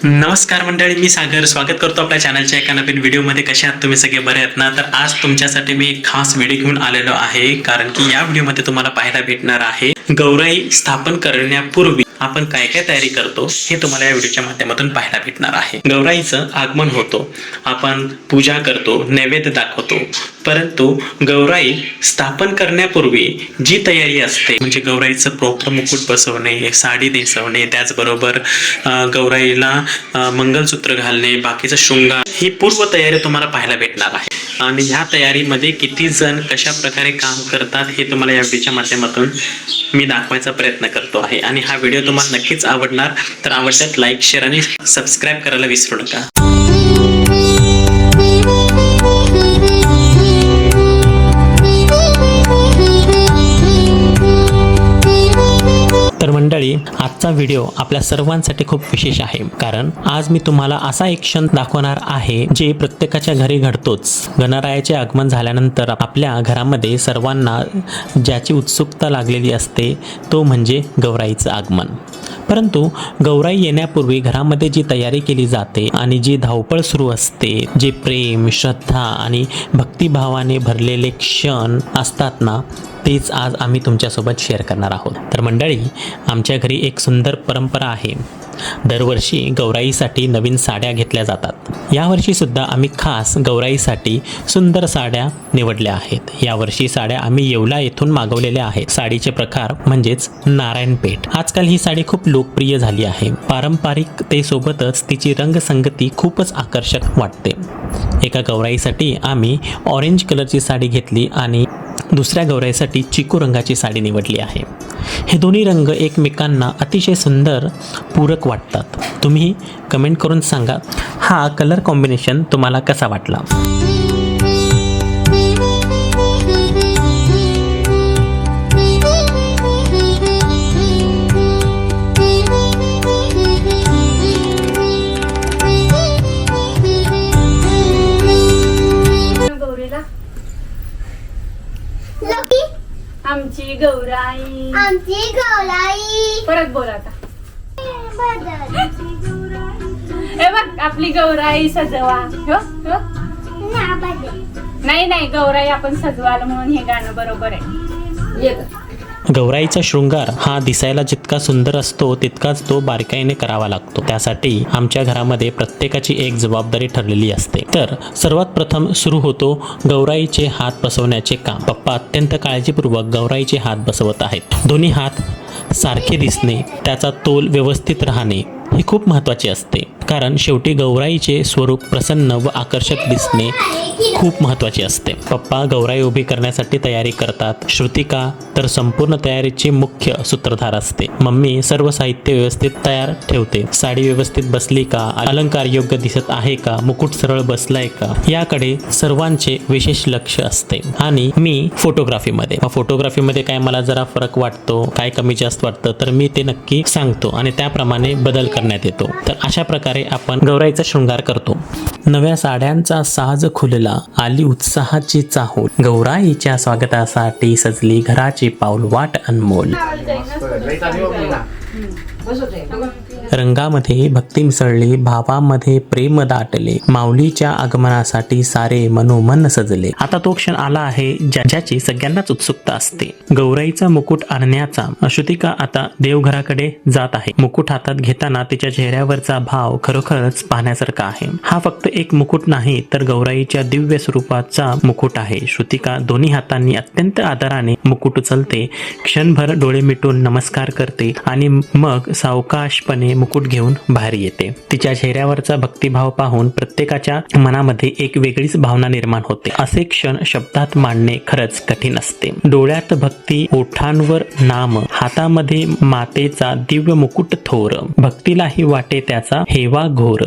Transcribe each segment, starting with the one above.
नमस्कार मंडळी, मी सागर स्वागत करतो आपल्या चॅनलच्या एका नवीन व्हिडिओमध्ये. कसे आहात तुम्ही सगळे? बरे आहेत ना? तर आज तुमच्यासाठी मी एक खास व्हिडिओ घेऊन आलेलो आहे, कारण की या व्हिडिओमध्ये तुम्हाला पाहायला भेटणार आहे गौराई स्थापन करण्यापूर्वी आपण काय काय तयारी करतो हे तुम्हाला या व्हिडिओच्या माध्यमातून पाहायला भेटणार आहे. गौराईचं आगमन होतो, आपण पूजा करतो, नैवेद्य दाखवतो, परंतु गौराई स्थापन करण्यापूर्वी जी तयारी असते म्हणजे गौराईचं प्रॉपर मुकुट बसवणे, साडी नेसवणे, त्याचबरोबर गौराईला मंगलसूत्र घालणे, बाकीचं शृंगार, ही पूर्व तयारी तुम्हाला पाहायला भेटणार आहे. आणि ह्या तयारीमध्ये किती जण कशा प्रकारे काम करतात हे तुम्हाला या व्हिडिओच्या माध्यमातून मी दाखवायचा प्रयत्न करतो आहे. आणि हा व्हिडिओ तुम्हाला नक्कीच आवडणार, तर आवडल्यास लाईक, शेअर आणि सबस्क्राईब करायला विसरू नका. तर मंडळी, आजचा व्हिडिओ आपल्या सर्वांसाठी खूप विशेष आहे, कारण आज मी तुम्हाला असा एक क्षण दाखवणार आहे जे प्रत्येकाच्या घरी घडतोच. गणरायाचे आगमन झाल्यानंतर आपल्या घरामध्ये सर्वांना ज्याची उत्सुकता लागलेली असते तो म्हणजे गौराईचं आगमन. परंतु गौराई येण्यापूर्वी घरामध्ये जी तयारी केली जाते आणि जी धावपळ सुरू असते, जे प्रेम, श्रद्धा आणि भक्तिभावाने भरलेले क्षण असतात ना, तेच आज आम्ही तुमच्यासोबत शेअर करणार आहोत. तर मंडळी, आमच्या घरी एक सुंदर परंपरा आहे. दरवर्षी गौराईसाठी नवीन साड्या घेतल्या जातात. यावर्षी सुद्धा आम्ही खास गौराईसाठी सुंदर साड्या निवडल्या आहेत. यावर्षी साड्या आम्ही येवला येथून मागवलेल्या आहेत. साडीचे प्रकार म्हणजेच नारायणपेठ. आजकाल ही साडी खूप लोकप्रिय झाली आहे. पारंपरिकतेसोबतच तिची रंगसंगती खूपच आकर्षक वाटते. एका गौराईसाठी आम्ही ऑरेंज कलरची साडी घेतली आणि दुसऱ्या गौराईसाठी चिकू रंगाची साडी निवडली आहे. हे दोन्ही रंग एकमेकांना अतिशय सुंदर पूरक वाटतात. तुम्ही कमेंट करून सांगा हा कलर कॉम्बिनेशन तुम्हाला कसा वाटला. आमची गौराई, आमची गौराई. परत बोल आता. हे बघ, आपली गौराई सजवा. नाही नाही, गौराई आपण सजवाल म्हणून हे गाणं बरोबर आहे. गौराईचा शृंगार हा दिसायला जितका सुंदर असतो तितकाच तो बारकाईने करावा लागतो. त्यासाठी आमच्या घरामध्ये प्रत्येकाची एक जबाबदारी ठरलेली असते. तर सर्वात प्रथम सुरू होतो गौराईचे हात बसवण्याचे काम. पप्पा अत्यंत काळजीपूर्वक गौराईचे हात बसवत आहेत. दोन्ही हात सारखे दिसणे, त्याचा तोल व्यवस्थित राहणे ही खूप महत्त्वाची असते, कारण शेवटी गौराईचे स्वरूप प्रसन्न व आकर्षक दिसणे खूप महत्त्वाचे असते. पप्पा गौराई उभी करण्यासाठी तयारी करतात. श्रुतिका तर संपूर्ण तयारीची मुख्य सूत्रधार असते. मम्मी सर्व साहित्य व्यवस्थित तयार ठेवते. साडी व्यवस्थित बसली का, अलंकार योग्य दिसत आहे का, मुकुट सरळ बसलाय का, याकडे सर्वांचे विशेष लक्ष असते. आणि मी फोटोग्राफीमध्ये काय मला जरा फरक वाटतो, काय कमी जास्त वाटतं, तर मी ते नक्की सांगतो आणि त्याप्रमाणे बदल करण्यात येतो. तर अशा प्रकारे आपण गौराईचा शृंगार करतो. नव्या साड्यांचा साज खुलला, आली उत्साहाची चाहूल, गौराईच्या स्वागतासाठी सजली घराची पाऊल वाट अनमोल. रंगामध्ये भक्ती मिसळली, भावामध्ये प्रेम दाटले, माऊलीच्या आगमनासाठी सारे मनोमन सजले. आता तो क्षण आला आहे ज्याची सगळ्यांनाच उत्सुकता असते. गौराईचा मुकुट आणण्याचा. श्रुतिका आता देवघराकडे जात आहे. मुकुट हातात घेताना तिच्या चेहऱ्यावरचा भाव खरोखरच पाहण्यासारखा आहे. हा फक्त एक मुकुट नाही, तर गौराईच्या दिव्य स्वरूपाचा मुकुट आहे. श्रुतिका दोन्ही हातांनी अत्यंत आदराने मुकुट उचलते, क्षणभर डोळे मिटून नमस्कार करते आणि मग सावकाशपणे मुकुट घेऊन बाहेर येते. तिच्या चेहऱ्यावरचा भक्तिभाव पाहून प्रत्येकाच्या मनामध्ये एक वेगळीच भावना निर्माण होते. असे क्षण शब्दात मांडणे खरंच कठीण असते. डोळ्यात भक्ती, ओठांवर नाम, हातामध्ये मातेचा दिव्य मुकुट थोर, भक्तीलाही वाटे त्याचा हेवा घोर.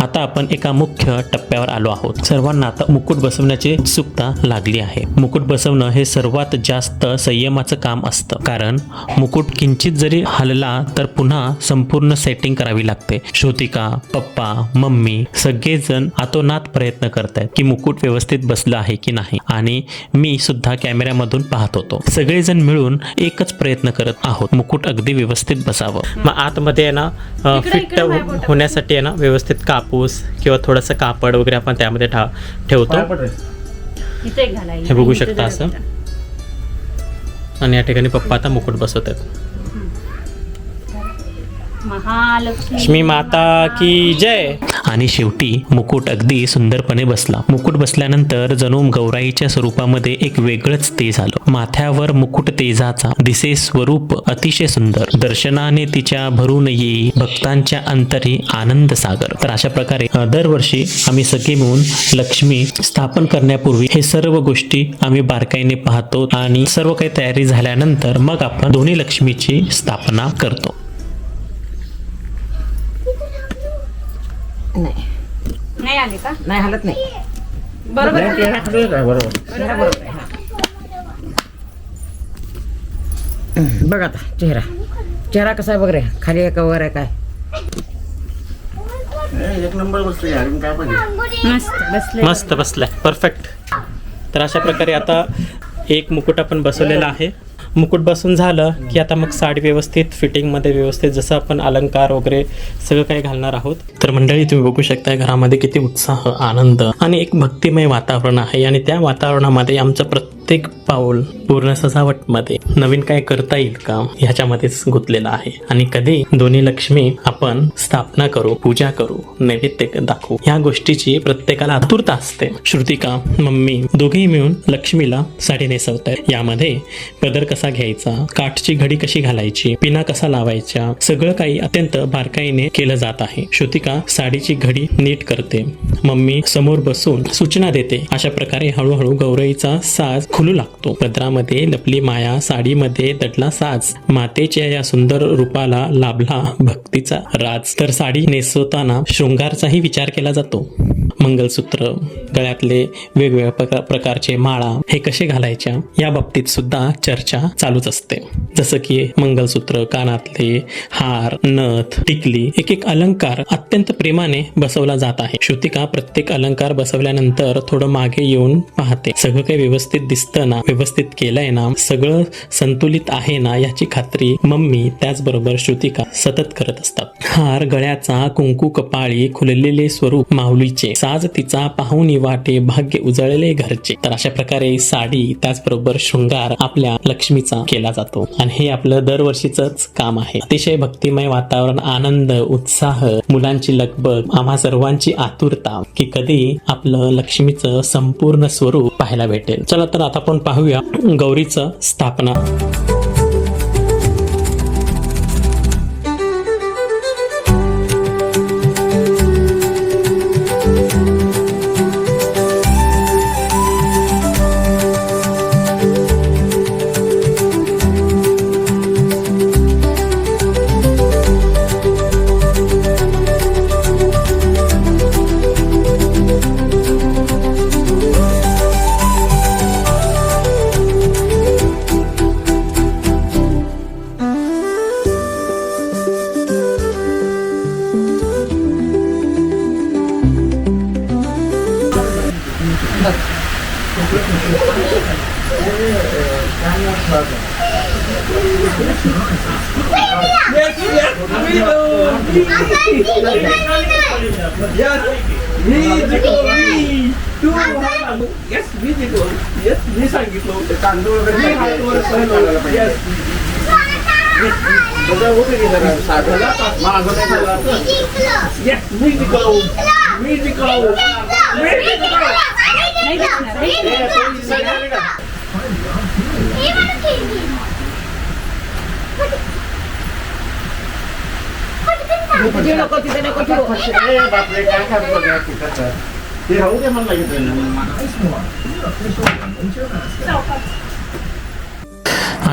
आता आपण एका मुख्य टप्प्यावर आलो आहोत. सर्वांना आता मुकुट बसवण्याची उत्सुकता लागली आहे. मुकुट बसवणं हे सर्वात जास्त संयमाचं काम असतं, कारण मुकुट किंचित जरी हलला तर पुन्हा संपूर्ण सेटिंग करावी लागते. श्रुतिका, पप्पा, मम्मी सगळेजण आतोनात प्रयत्न करतायत की मुकुट व्यवस्थित बसलं आहे की नाही, आणि मी सुद्धा कॅमेऱ्यामधून पाहत होतो. सगळेजण मिळून एकच प्रयत्न करत आहोत, मुकुट अगदी व्यवस्थित बसावं. मग आतमध्ये आहे ना फिट होण्यासाठी आहे ना व्यवस्थित कापूस किंवा थोडंसं कापड वगैरे आपण त्यामध्ये ठेवतो. इथे घालायला. हे बघू शकता असं. आणि या ठिकाणी पप्पा आता मुकुट बसवतात. लक्ष्मी माता की जय. आणि शेवटी मुकुट अगदी सुंदरपणे बसला. मुकुट बसल्यानंतर जणू गौराईच्या स्वरूपामध्ये एक वेगळंच तेज आलं. माथ्यावर मुकुट तेजाचा दिसे स्वरूप अतिशय सुंदर. दर्शनाने तिच्या भरून येई भक्तांच्या अंतरी आनंद सागर. तर अशा प्रकारे दरवर्षी आम्ही सगळे मिळून लक्ष्मी स्थापन करण्यापूर्वी हे सर्व गोष्टी आम्ही बारकाईने पाहतो आणि सर्व काही तयारी झाल्यानंतर मग आपण दोन्ही लक्ष्मीची स्थापना करतो. नाही आले का? नाही हालत नाही. बरोबर बघ आता चेहरा कसा आहे बघ रे. खाली आहे का वर आहे काय? एक नंबर बसले यार, काय पाहिजे. मस्त बसले. मस्त बसलाय, परफेक्ट. तर अशा प्रकारे आता एक मुकुट आपण बसवलेला आहे. मुकुट बसून झालं की आता मग साडी व्यवस्थित फिटिंगमध्ये व्यवस्थित जसं आपण अलंकार वगैरे सगळं काही घालणार आहोत. तर मंडळी तुम्ही बघू शकता घरामध्ये किती उत्साह, आनंद आणि एक भक्तिमय वातावरण आहे. आणि त्या वातावरणामध्ये आमचं प्रत्येक पाऊल पूर्ण सजावटमध्ये नवीन काय करता येईल का ह्याच्यामध्येच गुंतलेलं आहे. आणि कधी दोन्ही लक्ष्मी आपण स्थापना करू, पूजा करू, नैवेद्य दाखवू, ह्या गोष्टीची प्रत्येकाला आतुरता असते. श्रुतिका, मम्मी दोघेही मिळून लक्ष्मीला साडी नेसवतायत. यामध्ये पदर कसा घ्यायचा, काठची घडी कशी घालायची, पिना कसा लावायच्या, सगळं काही अत्यंत बारकाईने केलं जात आहे. श्रुतिका साडीची घडी नीट करते, मम्मी समोर बसून सूचना देते. अशा प्रकारे हळूहळू गौराईचा साज खुलू लागतो. पदरामध्ये लपली माया, साडीमध्ये दडला साज, मातेच्या या सुंदर रूपाला लाभला भक्तीचा राज. तर साडी नेसवताना शृंगारचाही विचार केला जातो. मंगलसूत्र, गळ्यातले वेगवेगळ्या प्रकारचे माळा हे कसे घालायच्या या बाबतीत सुद्धा चर्चा चालूच असते. जसं की मंगलसूत्र, कानातले हार, नथ, टिकली, एक एक अलंकार अत्यंत प्रेमाने बसवला जात आहे. श्रुतिका प्रत्येक अलंकार बसवल्यानंतर थोडं मागे येऊन पाहते. सगळं काही व्यवस्थित दिसतं ना, व्यवस्थित केलंय ना, सगळं संतुलित आहे ना याची खात्री मम्मी त्याचबरोबर श्रुतिका सतत करत असतात. हार गळ्याचा, कुंकू कपाळी, खुललेले स्वरूप माऊलीचे, साज तिचा पाहुणी वाटे, भाग्य उजळले घरचे. तर अशा प्रकारे साडी त्याचबरोबर शृंगार आपल्या लक्ष्मीचा केला जातो. आणि हे आपलं दरवर्षीच काम आहे. अतिशय भक्तिमय वातावरण, आनंद, उत्साह, मुलांची लगबग, आम्हा सर्वांची आतुरता की कधी आपलं लक्ष्मीचं संपूर्ण स्वरूप पाहायला भेटेल. चला तर आता आपण पाहूया गौरीचं स्थापना.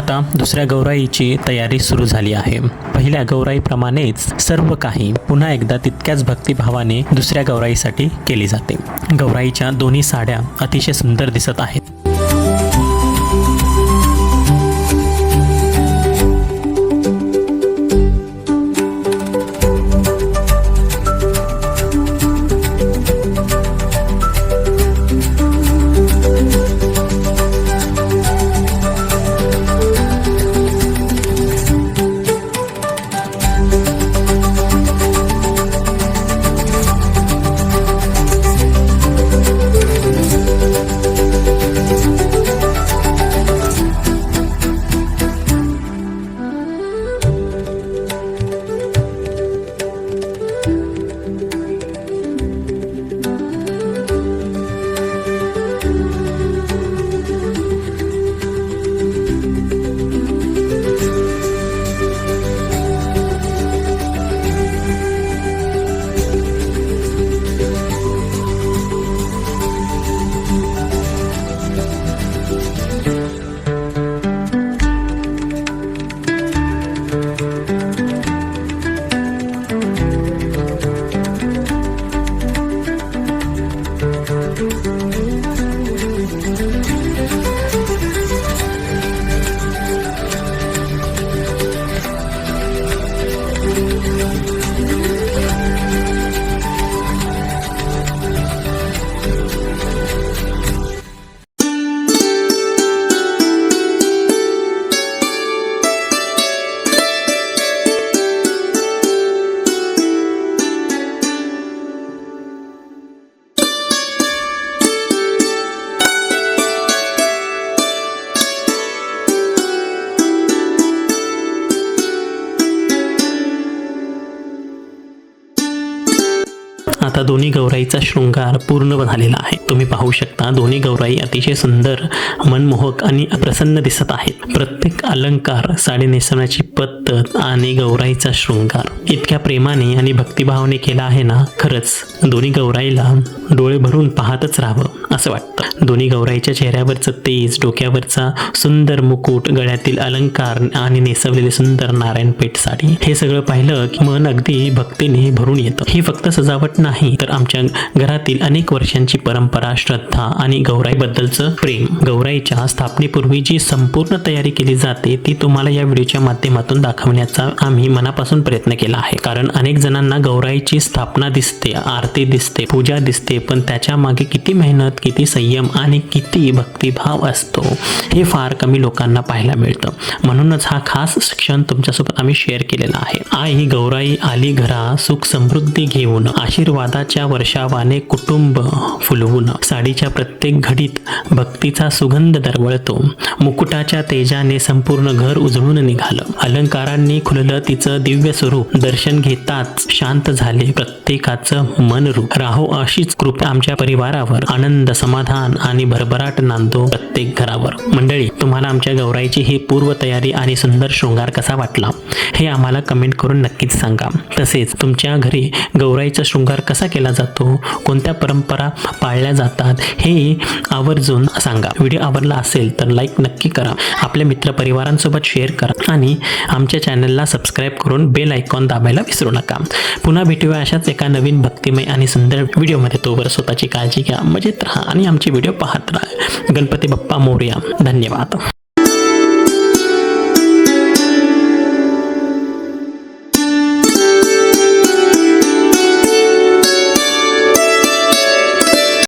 आता दुसऱ्या गौराईची तयारी सुरू झाली आहे. पहिल्या गौराईप्रमाणेच सर्व काही पुन्हा एकदा तितक्याच भक्तिभावाने दुसऱ्या गौराईसाठी केली जाते. गौराईच्या दोन्ही साड्या अतिशय सुंदर दिसत आहेत. आता दोन्ही गौराईचा शृंगार पूर्ण झालेला आहे. तुम्ही पाहू शकता दोन्ही गौराई अतिशय सुंदर, मनमोहक आणि प्रसन्न दिसत आहेत. प्रत्येक अलंकार, साडी नेसवण्याची पद्धत आणि गौराईचा शृंगार इतक्या प्रेमाने आणि भक्तिभावाने केला आहे ना, खरंच दोन्ही गौराईला डोळे भरून पाहतच राहावं असं वाटतं. दोन्ही गौराईच्या चेहऱ्यावरचं तेज, डोक्यावरचा सुंदर मुकुट, गळ्यातील अलंकार आणि नेसवलेली सुंदर नारायणपेठ साडी, हे सगळं पाहिलं की मन अगदी भक्तीने भरून येतं. ही फक्त सजावट नाही तर आमच्या घरातील अनेक वर्षांची परंपरा, श्रद्धा आणि गौराईबद्दलचं प्रेम. गौराईच्या स्थापनेपूर्वी जी संपूर्ण तयारी केली जाते ती तुम्हाला या व्हिडिओच्या माध्यमातून दाखवण्याचा आम्ही मनापासून प्रयत्न केला आहे. कारण अनेक जणांना गौराईची स्थापना दिसते, आरती दिसते, पूजा दिसते, पण त्याच्या मागे किती मेहनत, किती संयम आणि किती भक्तिभाव असतो हे फार कमी लोकांना पाहायला मिळतं. म्हणूनच हा खास क्षण तुमच्यासोबत आम्ही शेअर केलेला आहे. आई गौराई आली घरा, सुख समृद्धी घेऊन, आशीर्वादाच्या वर्षावाने कुटुंब फुलवून. साडीच्या प्रत्येक घडीत भक्तीचा सुगंध दरवळतो. मुकुटाच्या तेजाने संपूर्ण घर उजळून निघालं. अलंकारांनी खुललं तिचं दिव्य स्वरूप. दर्शन घेताच शांत झाले प्रत्येकाचं मनरूप. राहो अशीच कृपा आमच्या परिवारावर, आनंद, समाधान आणि भरभराट नांदो प्रत्येक घरावर. मंडळी, तुम्हाला आमच्या गौराईची ही पूर्व तयारी आणि सुंदर शृंगार कसा वाटला हे आम्हाला कमेंट करून नक्कीच सांगा. तसेच तुमच्या घरी गौराईचा शृंगार कसा केला जातो, कोणत्या परंपरा पाळल्या जातात हे आवर्जून सांगा. व्हिडिओ आवडला असेल तर लाईक नक्की करा, आपल्या मित्रपरिवारांसोबत शेअर करा आणि आमच्या चॅनलला सबस्क्राईब करून बेल आयकॉन दाबायला विसरू नका. पुन्हा भेटूया अशाच एका नवीन भक्तिमय आणि सुंदर व्हिडिओमध्ये. तोवर स्वतःची काळजी घ्या, मजेत राहा आणि आमचे व्हिडिओ पाहत राहा. गणपती बाप्पा मोरया. धन्यवाद.